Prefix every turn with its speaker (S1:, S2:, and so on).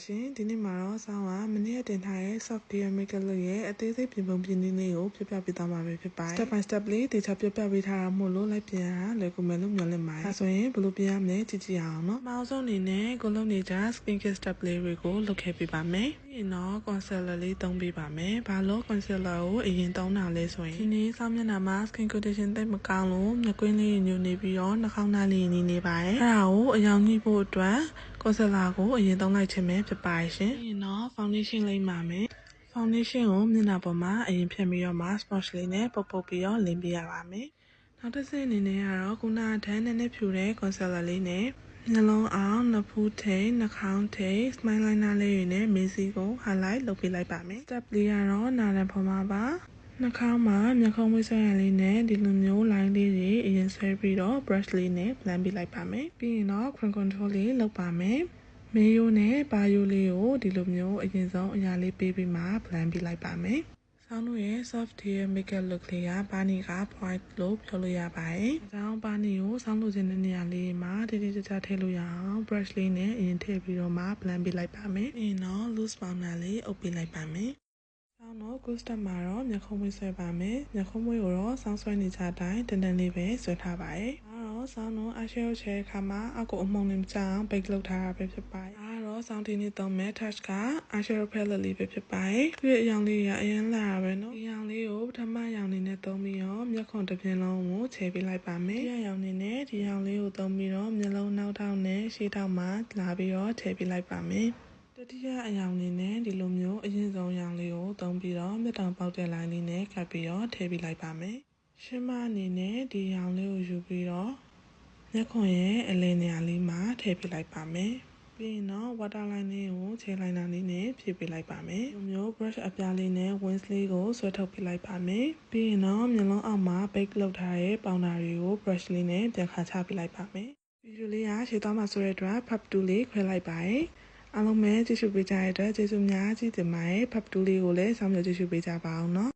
S1: ရှင်ဒီနေ့မှာတော့ဆောင်းကမနေ့တင်ထားတဲ့ software maker လို့ရဲ့အသေးစိတ်ပြင်ပုံပြင်နည်းလေးကိုပြပြပေးသွားမှာပဲဖြစ်ပါတယ် step by step လေးတေချာပြပြပေးထားတာမို့လို့လိုက်ပြင်ရတာလွယ်ကူမယ်လို့မျှော်လင့်ပါတယ်ဒါဆိုရင်ဘယ်လိုပြင်ရမလဲကြည့်ကြည့်အောင်နော်နောက်ဆုံးအနေနဲ့ကိုလုံးနေကြ skin care step လေးတွေကိုလုပ်ခဲ့ပေးပါမယ်ပြီးရင်တော့ concealer လေးသုံးပေးပါမယ်ဘာလို့ concealer ကိုအရင်သုံးတာလဲဆိုရင်ဒီနေ့ဆောင်းမျက်နှာမှာ skin condition တိတ်မကောင်းလို့မျက်ကွင်းလေးညိုနေပြီးတော့နှာခေါင်းသားလေးနေပါတယ်အဲ့ဒါကိုအရောင်ညှိဖို့အတွက်concealer ကိုအရင်သုံးလိုက်ခြင်းပဲဖြစ်ပါတယ်ရှင်ပြီးရင်တော့ foundation လိမ့်ပါမယ် foundation ကိုမျက်နှာပေါ်မှာအရင်ဖြတ်ပြီးတော့မှ sponge လေးနဲ့ပုတ်ပုတ်ပြီးတော့လင်းပေးရပါမယ်နောက်တစ်ဆင့်အနေနဲ့ကတော့ခုနကထက်နည်းနည်းဖြူတဲ့ concealer လေးနဲ့နှလုံးအောင်နဖူးထိပ်နှာခေါင်းထိပ် smile liner လေးတွေနဲ့မေးစီကို highlight လုပ်ပေးလိုက်ပါမယ် step လေးကတော့နာရန်ပေါ်မှာပါနှာခေါင်းမှာမျက်ခုံးမွေးဆွဲရလေးနဲ့ဒီလိုမျိုး line လေးတွေအရင်ဆွဲပြီးတော့ brush လေးနဲ့ blend ပေးလိုက်ပါမယ်ပြီးရင်တော့ crown control လေးလုပ်ပါမယ်မေးရိုးနဲ့ပါရိုးလေးကိုဒီလိုမျိုးအရင်ဆုံးအရာလေးပေးပြီးမှ blend ပေးလိုက်ပါမယ်ဆောင်းတို့ရဲ့ soft hair makeup look လေးကပါနီက point လို့ပြောလို့ရပါတယ်။ဒါကြောင့်ပါနီကိုဆောင်းလို့ခြင်းတဲ့နေရာလေးမှာတိတိကျကျထည့်လို့ရအောင် brush လေးနဲ့အရင်ထည့်ပြီးတော့မှ blend ပေးလိုက်ပါမယ်။ပြီးရင်တော့ loose powder လေးအုပ်ပေးလိုက်ပါမယ်။ဆောင်းတော့ good step မှာတော့မျက်ခုံးမွေးဆွဲပါမယ်။မျက်ခုံးမွေးကိုတော့ဆောင်းဆွဲနေကြတိုင်းတန်တန်လေးပဲဆွဲထားပါတယ်။ဒါတော့ဆောင်းတော့ eyeshadow ချဲခါမှာအောက်ကိုအမှုန်လေးမကျအောင် bake လုပ်ထားတာပဲဖြစ်ပါတယ်။ဒါတော့ဆောင်းဒီနေ့သုံးမဲ့ touch က eyeshadow palette လေးပဲဖြစ်ပါတယ်။သူ့ရဲ့အရောင်လေးကအရင်လာတာပဲနော်။ဒီရောင်လေးကိုပထမရောင်လေးနဲ့သုံးပြီးတော့မျက်ခုံတစ်ပြင်လုံးကိုချဲပေးလိုက်ပါမယ်။ဒီရောင်လေးနဲ့ဒီရောင်လေးကိုသုံးပြီးတော့မျက်လုံးနောက်ထောင်နဲ့ရှေ့ထောင်မှာလာပြီးတော့ချဲပေးလိုက်ပါမယ်။တတိယအရောင်လေးနဲ့ဒီလိုမျိုးအရင်ဆုံးရောင်လေးကိုသုံးပြီးတော့မျက်တောင်ပေါက်တဲ့ line လေးနဲ့ကပ်ပြီးတော့ထည့်ပေးလိုက်ပါမယ်။ရှင်းမအနေနဲ့ဒီရောင်လေးကိုယူပြီးတော့မျက်ခုံရဲ့အလယ်နေရာလေးမှာထည့်ပေးလိုက်ပါမယ်။ပြီးရင်တော့ waterline လေးကိုခြေလိုင်းနာလေးနဲ့ဖြည့်ပေးလိုက်ပါမယ်။ဒီမျိုး brush အပြားလေးနဲ့ wings လေးကိုဆွဲထုတ်ပေးလိုက်ပါမယ်။ပြီးရင်တော့မျက်လုံးအောက်မှာ bake လုပ်ထားတဲ့ပေါင်တာတွေကို brush လေးနဲ့ပြန်ခါချပေးလိုက်ပါမယ်။ဗီဒီယိုလေးကရှေ့သွားမှာဆိုတဲ့အတွက် puff 2လေးခွဲလိုက်ပါတယ်။အားလုံးပဲကြည့်ရှုပေးကြတဲ့အတွက်ကျေးဇူးများကြီးတင်ပါတယ်။ puff 2လေးကိုလည်းစောင့်မျှော်ကြည့်ရှုပေးကြပါအောင်နော်။